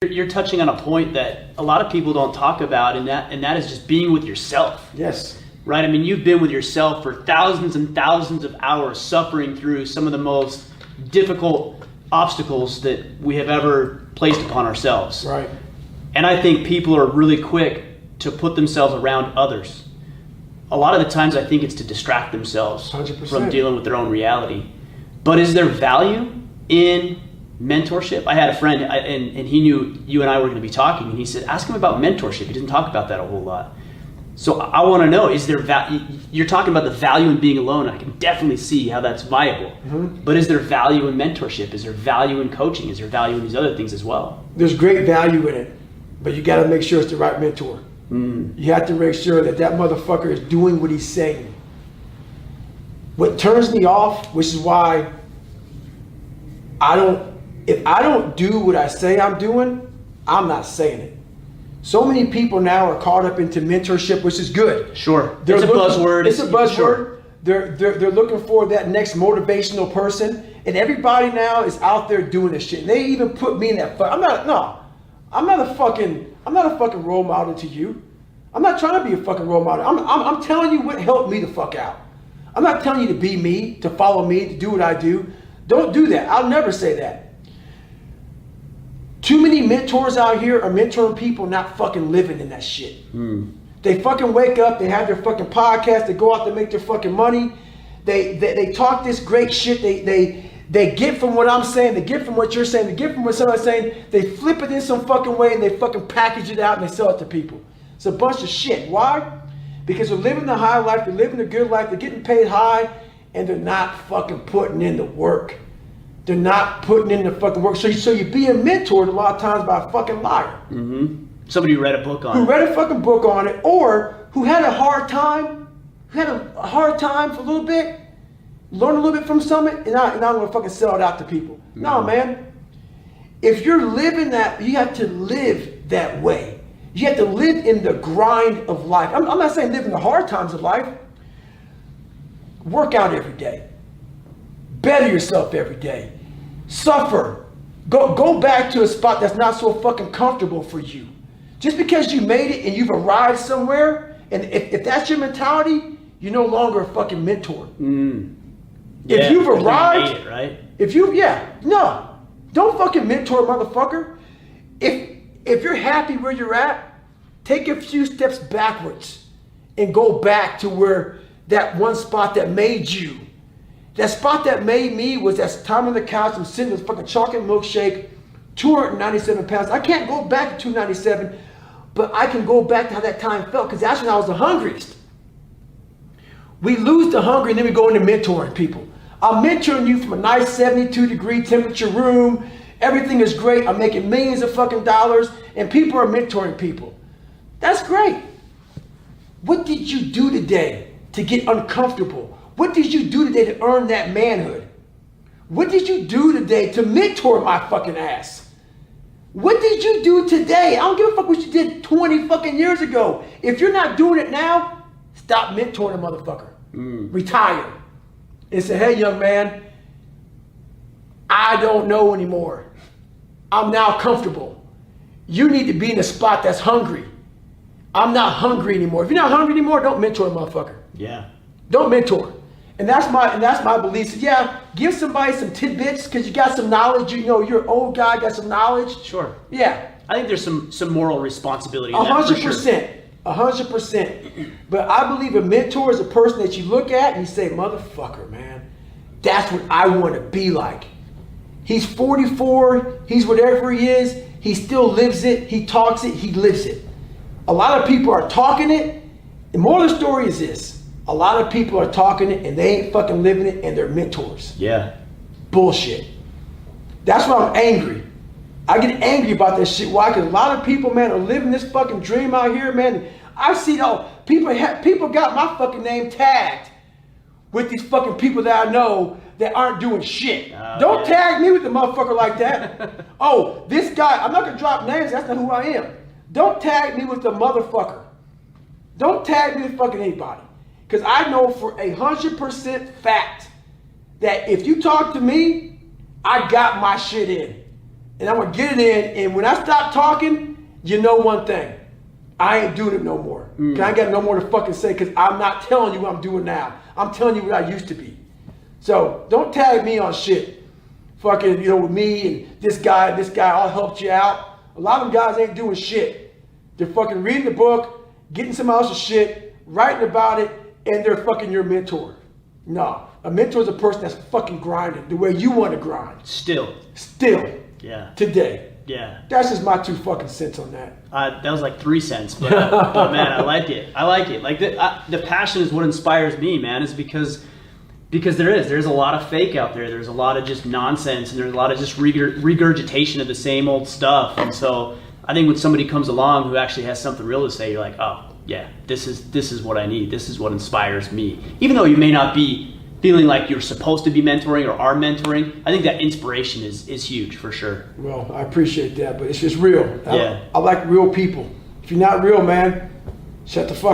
You're touching on a point that a lot of people don't talk about, and that is just being with yourself. Yes. Right? I mean, you've been with yourself for thousands and thousands of hours suffering through some of the most difficult obstacles that we have ever placed upon ourselves. Right. And I think people are really quick to put themselves around others. A lot of the times I think it's to distract themselves 100%. from dealing with their own reality. But is there value in mentorship? I had a friend, and he knew you and I were going to be talking, and he said, ask him about mentorship. He didn't talk about that a whole lot. So I want to know, is there value? You're talking about the value in being alone, and I can definitely see how that's viable. Mm-hmm. But is there value in mentorship? Is there value in coaching? Is there value in these other things as well? There's great value in it, but you got to make sure it's the right mentor. You have to make sure that that motherfucker is doing what he's saying. What turns me off, which is why if I don't do what I say I'm doing, I'm not saying it. So many people now are caught up into mentorship, which is good. Sure. It's a buzzword. It's a buzzword. Sure. They're looking for that next motivational person, and everybody now is out there doing this shit. And they even put me in that. I'm not a fucking role model to you. I'm not trying to be a fucking role model. I'm telling you what helped me the fuck out. I'm not telling you to be me, to follow me, to do what I do. Don't do that. I'll never say that. Too many mentors out here are mentoring people not fucking living in that shit. They fucking wake up, they have their fucking podcast, they go out to make their fucking money. They talk this great shit. They get from what I'm saying, they get from what you're saying, they get from what somebody's saying, they flip it in some fucking way and they fucking package it out and they sell it to people. It's a bunch of shit. Why? Because they're living the high life, they're living the good life, they're getting paid high, and they're not fucking putting in the work. They're not putting in the fucking work. So you're being mentored a lot of times by a fucking liar. Mm-hmm. Somebody who read a book on it. Who read a fucking book on it, or who had a hard time, for a little bit, learn a little bit from something, and I'm going to fucking sell it out to people. Mm-hmm. No, man. If you're living that, you have to live that way. You have to live in the grind of life. I'm not saying live in the hard times of life. Work out every day. Better yourself every day. Suffer. Go back to a spot that's not so fucking comfortable for you. Just because you made it and you've arrived somewhere, and if that's your mentality, you're no longer a fucking mentor. Yeah, if you've arrived, made it, right? Don't fucking mentor, motherfucker. If you're happy where you're at, take a few steps backwards and go back to where that one spot that made you. That spot that made me was that time on the couch, I'm sitting with a fucking chocolate milkshake, 297 pounds. I can't go back to 297, but I can go back to how that time felt, because that's when I was the hungriest. We lose the hunger and then we go into mentoring people. I'm mentoring you from a nice 72-degree temperature room. Everything is great. I'm making millions of fucking dollars, and people are mentoring people. That's great. What did you do today to get uncomfortable? What did you do today to earn that manhood? What did you do today to mentor my fucking ass? What did you do today? I don't give a fuck what you did 20 fucking years ago. If you're not doing it now, stop mentoring a motherfucker. Retire. And say, hey, young man, I don't know anymore. I'm now comfortable. You need to be in a spot that's hungry. I'm not hungry anymore. If you're not hungry anymore, don't mentor a motherfucker. Yeah. Don't mentor. And that's my belief. Yeah, give somebody some tidbits because you got some knowledge. You know, you're an old guy, got some knowledge. Sure. Yeah. I think there's some moral responsibility in that, for sure. 100%. But I believe a mentor is a person that you look at and you say, motherfucker, man, that's what I want to be like. He's 44, he's whatever he is, he still lives it, he talks it, he lives it. A lot of people are talking it. The moral of the story is this: a lot of people are talking it and they ain't fucking living it, and they're mentors. Yeah. Bullshit. That's why I'm angry. I get angry about that shit. Why? Because a lot of people, man, are living this fucking dream out here, man. I see people got my fucking name tagged with these fucking people that I know that aren't doing shit. Don't tag me with the motherfucker like that. Oh, this guy, I'm not gonna drop names, that's not who I am. Don't tag me with the motherfucker. Don't tag me with fucking anybody. Because I know for 100% fact that if you talk to me, I got my shit in. and I'm gonna get it in. And when I stop talking, you know one thing, I ain't doing it no more. Cause I ain't got no more to fucking say. Cause I'm not telling you what I'm doing now. I'm telling you what I used to be. So don't tag me on shit. Fucking, with me and this guy all helped you out. A lot of them guys ain't doing shit. They're fucking reading the book, getting some else's shit, writing about it, and they're fucking your mentor. No, a mentor is a person that's fucking grinding the way you want to grind. Still. Yeah. Today. Yeah. That's just my 2 fucking cents on that. That was like 3 cents, but man, I like it. Like the passion is what inspires me, man. Is because there's a lot of fake out there. There's a lot of just nonsense, and there's a lot of just regurgitation of the same old stuff. And so I think when somebody comes along who actually has something real to say, you're like, oh yeah, this is what I need. This is what inspires me. Even though you may not be feeling like you're supposed to be mentoring or are mentoring, I think that inspiration is huge for sure. Well, I appreciate that, but it's just real. Yeah. I like real people. If you're not real, man, shut the fuck